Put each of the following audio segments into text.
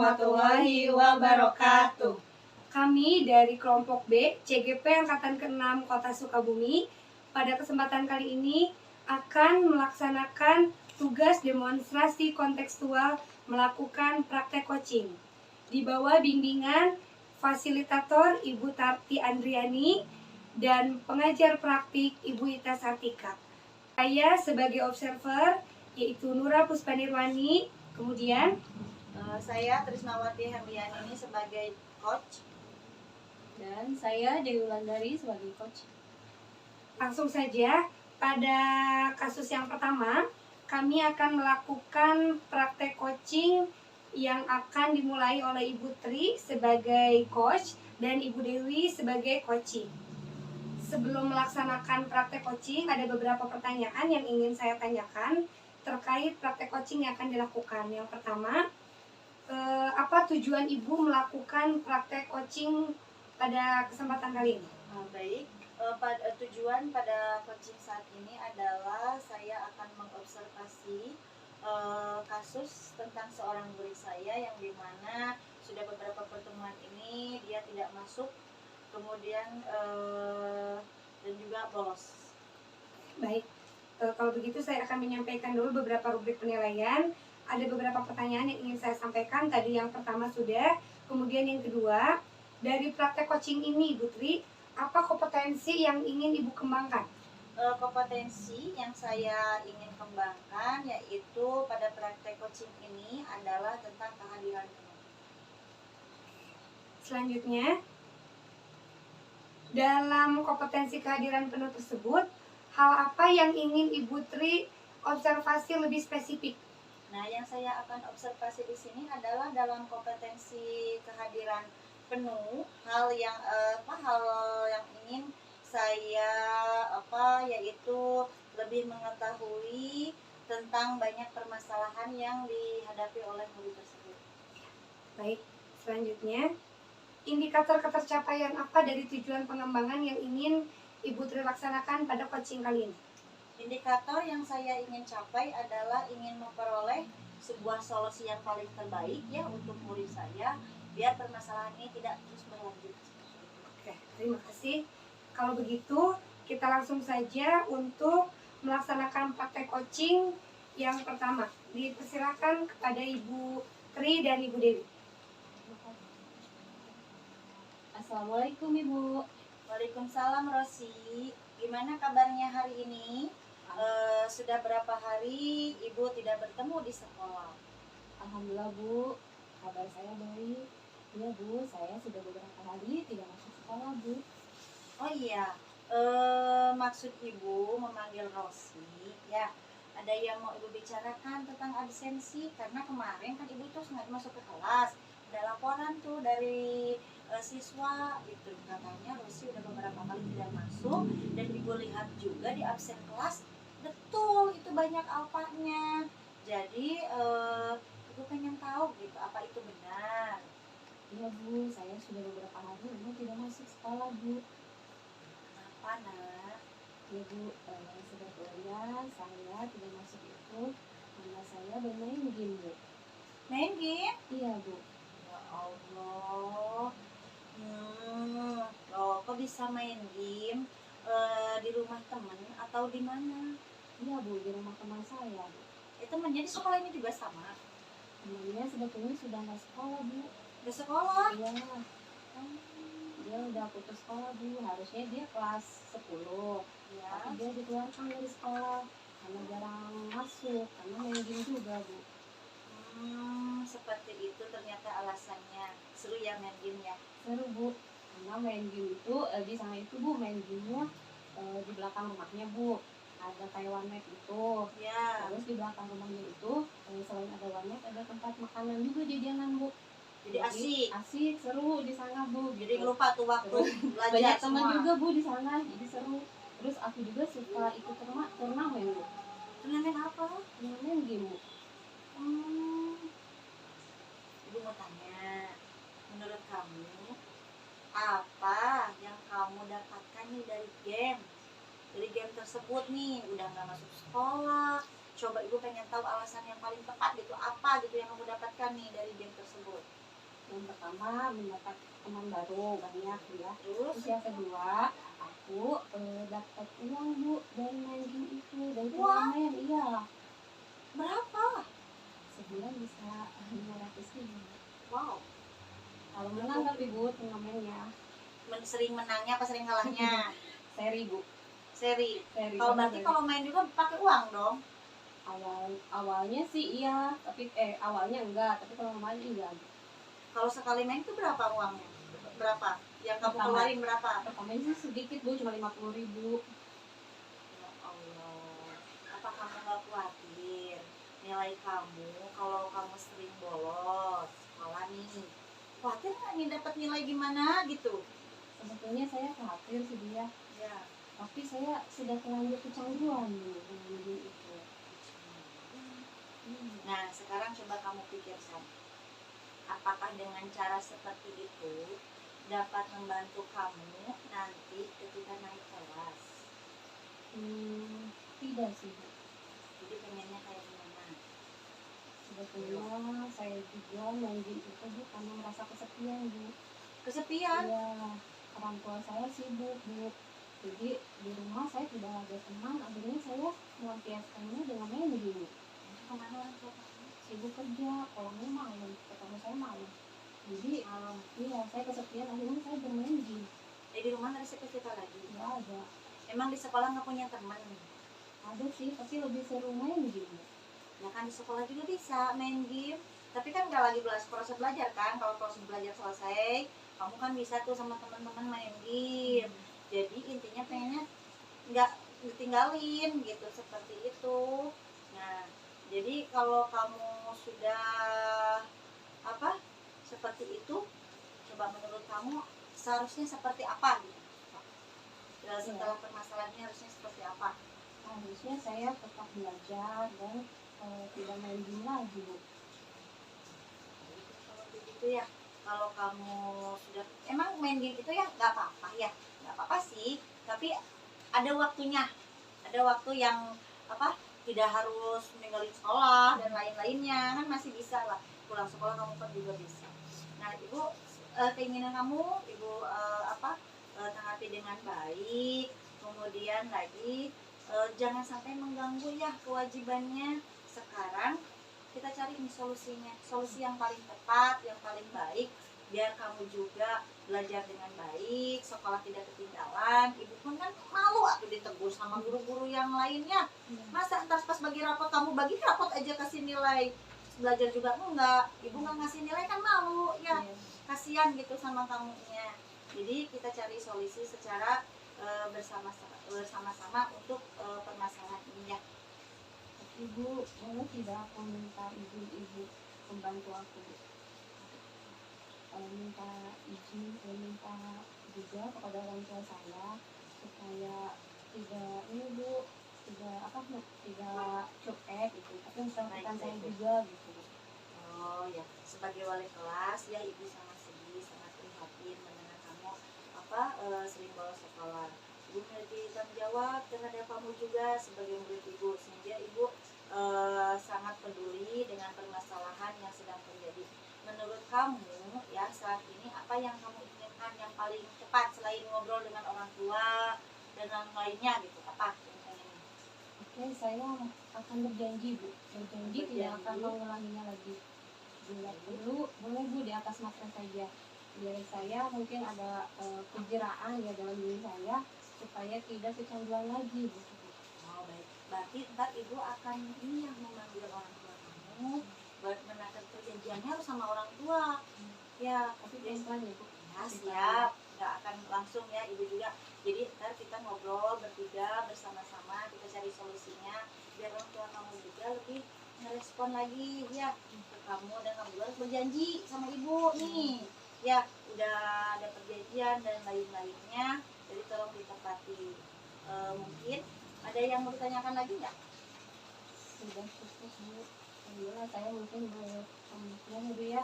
warahmatullahi wabarakatuh. Kami dari kelompok B, CGP Angkatan ke-6 Kota Sukabumi, pada kesempatan kali ini akan melaksanakan tugas demonstrasi kontekstual melakukan praktek coaching di bawah bimbingan fasilitator Ibu Tarti Andriani dan pengajar praktik Ibu Ita Sartika. Saya sebagai observer yaitu Nura Puspanirwani, kemudian saya Trisnawati Herliani ini sebagai coach. Dan saya Dewi Wulandari sebagai coach. Langsung saja, pada kasus yang pertama, kami akan melakukan praktek coaching yang akan dimulai oleh Ibu Tri sebagai coach dan Ibu Dewi sebagai coaching. Sebelum melaksanakan praktek coaching, ada beberapa pertanyaan yang ingin saya tanyakan terkait praktek coaching yang akan dilakukan. Yang pertama, apa tujuan Ibu melakukan praktek coaching pada kesempatan kali ini? Baik, tujuan pada coaching saat ini adalah saya akan mengobservasi kasus tentang seorang murid saya yang dimana sudah beberapa pertemuan ini dia tidak masuk, kemudian dan juga bolos. Baik, kalau begitu saya akan menyampaikan dulu beberapa rubrik penilaian. Ada beberapa pertanyaan yang ingin saya sampaikan. Tadi yang pertama sudah, kemudian yang kedua, dari praktek coaching ini, Ibu Tri, apa kompetensi yang ingin Ibu kembangkan? Kompetensi yang saya ingin kembangkan yaitu pada praktek coaching ini adalah tentang kehadiran penuh. Selanjutnya, dalam kompetensi kehadiran penuh tersebut, hal apa yang ingin Ibu Tri observasi lebih spesifik? Nah, yang saya akan observasi di sini adalah dalam kompetensi kehadiran penuh, hal yang ingin saya yaitu lebih mengetahui tentang banyak permasalahan yang dihadapi oleh murid tersebut. Baik, selanjutnya, indikator ketercapaian apa dari tujuan pengembangan yang ingin Ibu Tri laksanakan pada coaching kali ini? Indikator yang saya ingin capai adalah ingin memperoleh sebuah solusi yang paling terbaik ya untuk murid saya, biar permasalahan ini tidak terus berlanjut. Oke, terima kasih. Kalau begitu, kita langsung saja untuk melaksanakan praktek coaching yang pertama. Dipersilakan kepada Ibu Tri dan Ibu Dewi. Assalamualaikum Ibu. Waalaikumsalam Rosi. Gimana kabarnya hari ini? Sudah berapa hari Ibu tidak bertemu di sekolah? Alhamdulillah Bu, kabar saya baik. Iya Bu, saya sudah beberapa hari tidak masuk sekolah Bu. Oh iya, maksud Ibu memanggil Rosi ya. Ada yang mau Ibu bicarakan tentang absensi, karena kemarin kan Ibu tuh nggak masuk ke kelas. Ada laporan tuh dari siswa itu, katanya Rosi udah beberapa kali tidak masuk, dan Ibu lihat juga di absen kelas betul itu banyak alpanya. Jadi Ibu pengen tahu gitu, apa itu benar? Iya Bu, saya sudah beberapa hari memang tidak masuk sekolah Bu. Kenapa nak? Ya Bu, sebetulnya saya tidak masuk itu karena saya bermain game Bu. Main game? Iya Bu. Ya Allah. Loh, kok bisa main game? Di rumah teman atau di mana? Iya Bu, di rumah teman saya Bu. Itu menjadi sekolah ini juga sama? Temannya sebetulnya sudah nggak sekolah Bu. Ke sekolah? Iya. Dia udah putus sekolah Bu, harusnya dia kelas 10 Ya. tapi dia dikeluarkan dari sekolah karena jarang masuk, karena main game juga Bu. Seperti itu ternyata alasannya. Seru ya main game ya? Seru Bu, karena main game itu di sana itu Bu, main gamenya di belakang rumahnya Bu ada kayak warnet itu Ya. terus di belakang rumahnya itu selain ada warnet ada tempat makanan juga jajanan Bu. Jadi asik seru di sana Bu. Jadi lupa tuh waktu belajar banyak semua. teman juga Bu di sana, jadi seru. Terus aku juga suka ikut turnamen Bu. Turnamen apa? Turnamen game Bu. Ibu mau tanya, menurut kamu apa yang kamu dapatkan nih dari game? Dari game tersebut nih, udah nggak masuk sekolah. Coba Ibu pengen tahu alasan yang paling tepat gitu, apa gitu yang kamu dapatkan nih dari game tersebut? Yang pertama mendapat teman baru banyak ya. Terus Terus yang kedua aku dapat uang Bu dari main game itu, dari Wah. turnamen. Iya, berapa? sebulan bisa 500.000. Wow. Kalau menang tapi Bu turnamennya Sering menangnya apa sering kalahnya? seri Bu. Seri. Seri. Kalau Karena berarti dari kalau main juga pakai uang dong. awalnya sih iya, tapi awalnya enggak, tapi kalau main enggak. Kalau sekali main itu berapa uangnya? Berapa? Yang kamu Pertama. keluarin berapa? Pertamanya sih sedikit Bu, cuma 50.000. Ya Allah. Apa kamu nggak khawatir nilai kamu kalau kamu sering bolos sekolah nih? Khawatir nggak nih dapat nilai gimana gitu? Sebetulnya saya khawatir sih dia, Ya. tapi saya sudah terlanjur kecanduan Bu dengan game itu. Nah, sekarang coba kamu pikirkan, apakah dengan cara seperti itu dapat membantu kamu nanti ketika naik kelas? Tidak sih Bu. Jadi pengennya kayak gimana? Sebetulnya saya juga main game itu Bu karena merasa kesepian Bu. Kesepian? Iya, orang tua saya sibuk Bu. Jadi di rumah saya tidak ada teman, akhirnya saya melampiaskannya dengan main game. Kemana orang tua kamu? Sibuk kerja, pulangnya malam, ketemu saya malam. Jadi iya, saya kesepian, akhirnya saya bermain game. Di rumah nggak ada siapa-siapa lagi? Nggak ada. Emang di sekolah nggak punya teman? Ada sih, tapi lebih seru main game. Ya kan di sekolah juga bisa main game, tapi kan nggak lagi proses belajar kan. Kalau proses belajar selesai, kamu kan bisa tuh sama teman-teman main game. Jadi intinya pengennya nggak ditinggalin gitu, seperti itu. Nah, jadi kalau kamu sudah seperti itu, coba menurut kamu seharusnya seperti apa gitu? Setelah permasalahannya harusnya seperti apa? Harusnya saya tetap belajar dan tidak main game lagi Bu. Kalau begitu ya, kalau kamu sudah emang main game itu ya nggak apa-apa ya, nggak apa-apa sih, tapi ada waktunya, ada waktu yang tidak harus meninggalin sekolah dan lain-lainnya, kan masih bisa lah pulang sekolah kamu kan juga bisa. Nah ibu, keinginan kamu ibu tanggapi dengan baik, kemudian lagi jangan sampai mengganggu ya kewajibannya. Sekarang kita cari nih solusinya, solusi yang paling tepat, yang paling baik, biar kamu juga belajar dengan baik, sekolah tidak ketinggalan. Ibu pun kan malu aku ditegur sama guru-guru yang lainnya. Masa entar pas bagi rapot kamu bagi rapot aja kasih nilai, belajar juga enggak, ibu nggak ngasih nilai kan malu ya, kasihan gitu sama kamunya. Jadi kita cari solusi secara bersama-sama untuk permasalahan ini ya. Ibu, boleh tidak aku minta ibu membantu aku? Minta izin, minta juga kepada orang tua saya supaya tidak ini Bu, tidak cuek gitu, tapi memperhatikan saya juga gitu. Oh ya, sebagai wali kelas ya ibu sangat sedih, sangat prihatin mendengar kamu sering bolos sekolah. Ibu memiliki tanggung jawab terhadap kamu juga sebagai murid ibu, sehingga ibu sangat peduli dengan permasalahan yang sedang terjadi. Menurut kamu ya saat ini apa yang kamu inginkan yang paling cepat selain ngobrol dengan orang tua dan yang lainnya gitu, apa yang pengen? Oke, saya akan berjanji Bu, tidak akan mengulanginya lagi. Bila perlu boleh Bu di atas materi saja, biar saya mungkin ada kejiraan ya dalam diri saya supaya tidak kecanduan lagi Bu. Oh baik, berarti ntar ibu akan ini yang memanggil orang tua kamu, menakar perjanjiannya harus sama orang tua. Ya, Tapi pelan-pelan ya Bu. ya siap, nggak akan langsung ya ibu juga. Jadi ntar kita ngobrol bertiga bersama-sama, kita cari solusinya biar orang tua kamu juga lebih ngerespon lagi ya ke kamu, dan kamu juga harus berjanji sama ibu nih. Ya, udah ada perjanjian dan lain-lainnya, jadi tolong ditepati. Mungkin ada yang mau ditanyakan lagi nggak? Sudah cukup Bu. Alhamdulillah saya mungkin berkomitmen Bu ya,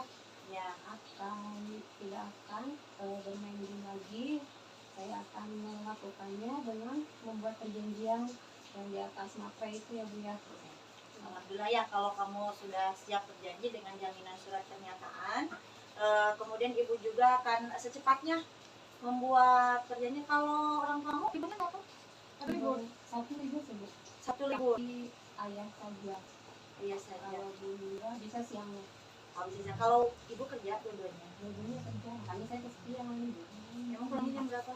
tidak akan bermain game lagi. Saya akan melakukannya dengan membuat perjanjian yang di atas materi itu ya Bu ya. Alhamdulillah ya kalau kamu sudah siap berjanji dengan jaminan surat pernyataan, Kemudian ibu juga akan secepatnya membuat kerjanya. Kalau orang kamu ibunya apa? Satu libur. Satu libur sih, Bu. Satu libur. Tapi ayah saja. Iya saja. Kalau bunda bisa siangnya. Kalau ibu kerja dua-duanya. Dua-duanya kerja. Makanya saya kesepian. Emang pulangnya jam berapa?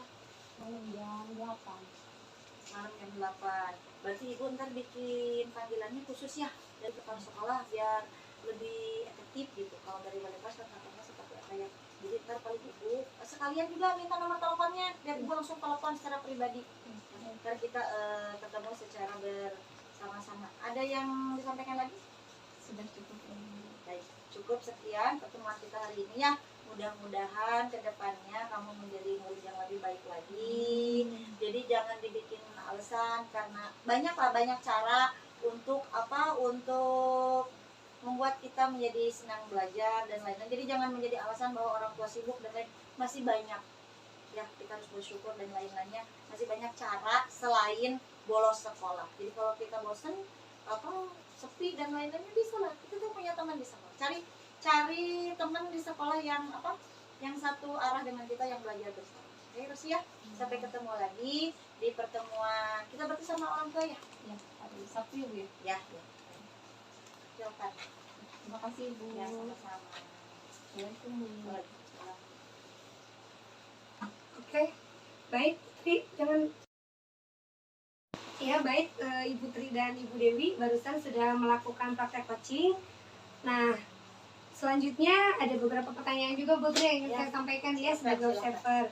Malam jam 8. Malam jam 8. Berarti ibu ntar bikin panggilannya khusus ya dari kepala sekolah biar lebih efektif gitu. Kalau dari wali kelas kan katanya seperti apa ya. Jadi ntar paling ibu sekalian juga minta nomor teleponnya biar ibu langsung telepon secara pribadi. Ntar kita ketemu secara bersama-sama. Ada yang disampaikan lagi? Sudah cukup. Baik, cukup sekian pertemuan kita hari ini ya. Mudah-mudahan kedepannya kamu menjadi murid yang lebih baik lagi. Jadi jangan dibikin alasan karena banyak cara untuk untuk membuat kita menjadi senang belajar dan lain-lain. Jadi jangan menjadi alasan bahwa orang tua sibuk dan lain, masih banyak ya, kita harus bersyukur dan lain-lainnya. Masih banyak cara selain bolos sekolah. Jadi kalau kita bosen sepi dan lain-lainnya, bisa lah, kita tuh punya teman di sekolah. Cari teman di sekolah yang satu arah dengan kita, yang belajar bersama. Oke, terus ya, sampai ketemu lagi di pertemuan kita berarti sama orang tua ya. Ya, hari Sabtu ya, Bu ya. Ya. Silakan. Terima kasih, Bu. Ya, sama-sama. Assalamualaikum. Waalaikumsalam. Oke, baik Tri, jangan. Ya baik, Ibu Tri dan Ibu Dewi barusan sudah melakukan praktek coaching. Nah, selanjutnya ada beberapa pertanyaan juga Bu Tri yang ingin saya sampaikan ya sebagai observer.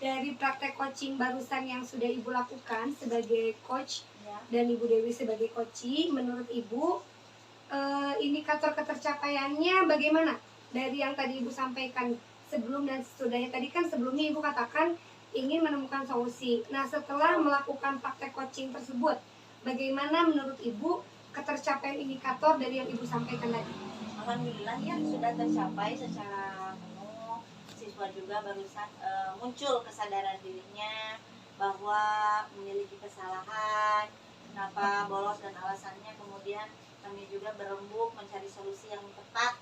Dari praktek coaching barusan yang sudah Ibu lakukan sebagai coach dan Ibu Dewi sebagai coaching, menurut Ibu indikator ketercapaiannya bagaimana? Dari yang tadi Ibu sampaikan sebelum dan sesudahnya, tadi kan sebelumnya Ibu katakan ingin menemukan solusi. Nah, setelah melakukan praktek coaching tersebut, bagaimana menurut Ibu ketercapaian indikator dari yang Ibu sampaikan tadi? Alhamdulillah ya, sudah tercapai secara penuh. Siswa juga barusan muncul kesadaran dirinya bahwa memiliki kesalahan, kenapa bolos dan alasannya. Kemudian kami juga berembuk mencari solusi yang tepat,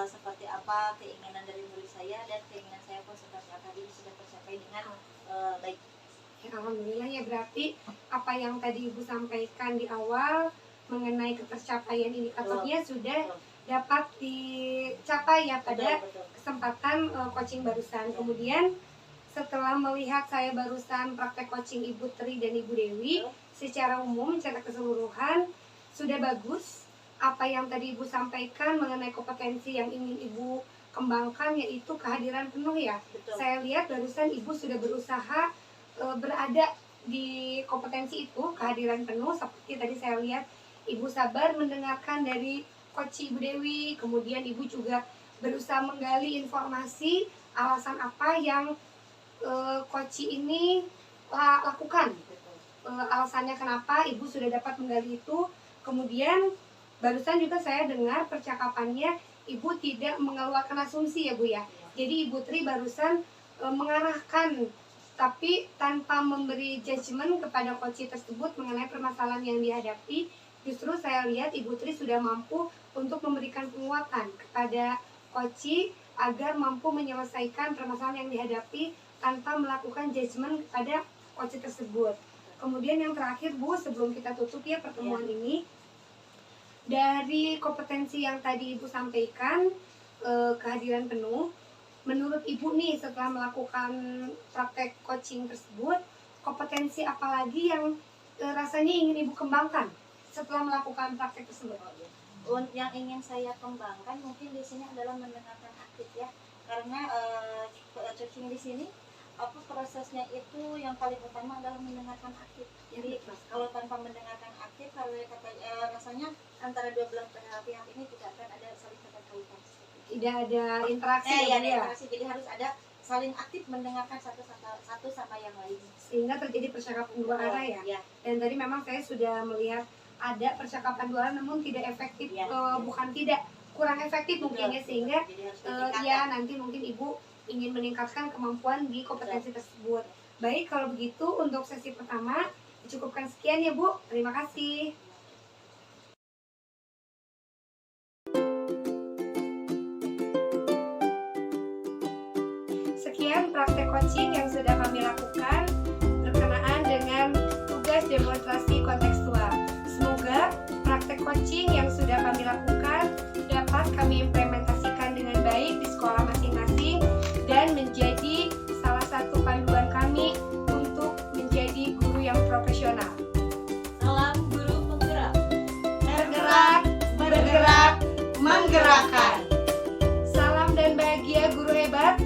seperti apa keinginan dari murid saya, dan keinginan saya pun seperti apa. Jadi sudah tercapai dengan baik. Ya, alhamdulillah ya, berarti apa yang tadi Ibu sampaikan di awal mengenai ketercapaian indikatornya sudah dapat dicapai ya pada kesempatan coaching barusan. Kemudian setelah melihat saya barusan praktek coaching Ibu Tri dan Ibu Dewi, secara umum, secara keseluruhan sudah bagus. Apa yang tadi Ibu sampaikan mengenai kompetensi yang ingin Ibu kembangkan, yaitu kehadiran penuh ya. Betul. Saya lihat barusan Ibu sudah berusaha berada di kompetensi itu, kehadiran penuh. Seperti tadi saya lihat Ibu sabar mendengarkan dari Coach Ibu Dewi, kemudian Ibu juga berusaha menggali informasi alasan apa yang Coach ini lakukan, alasannya kenapa Ibu sudah dapat menggali itu. Kemudian barusan juga saya dengar percakapannya Ibu tidak mengeluarkan asumsi ya Bu ya. Jadi Ibu Tri barusan mengarahkan tapi tanpa memberi judgement kepada coach tersebut mengenai permasalahan yang dihadapi. Justru saya lihat Ibu Tri sudah mampu untuk memberikan penguatan kepada coach agar mampu menyelesaikan permasalahan yang dihadapi tanpa melakukan judgement kepada coach tersebut. Kemudian yang terakhir Bu, sebelum kita tutup ya pertemuan ini, dari kompetensi yang tadi Ibu sampaikan, kehadiran penuh, menurut Ibu nih setelah melakukan praktek coaching tersebut, kompetensi apa lagi yang rasanya ingin Ibu kembangkan setelah melakukan praktek tersebut? Yang ingin saya kembangkan mungkin di sini adalah mendengarkan aktif ya, karena coaching di sini prosesnya itu yang paling utama adalah mendengarkan aktif. Jadi kalau tanpa mendengarkan aktif, kalau rasanya antara dua belah pihak ini tidak akan ada saling keterkaitan. Tidak ada interaksi ya, ya. Interaksi. Jadi harus ada saling aktif mendengarkan satu sama yang lain, sehingga terjadi percakapan dua arah ya. Dan tadi memang saya sudah melihat ada percakapan dua arah namun tidak efektif, bukan tidak, kurang efektif mungkin ya, sehingga ya nanti mungkin Ibu ingin meningkatkan kemampuan di kompetensi tersebut. Baik, kalau begitu untuk sesi pertama dicukupkan sekian ya Bu. Terima kasih. demonstrasi kontekstual. Semoga praktek coaching yang sudah kami lakukan dapat kami implementasikan dengan baik di sekolah masing-masing dan menjadi salah satu panduan kami untuk menjadi guru yang profesional. Salam guru penggerak. Bergerak, bergerak, menggerakkan. Salam dan bahagia guru hebat.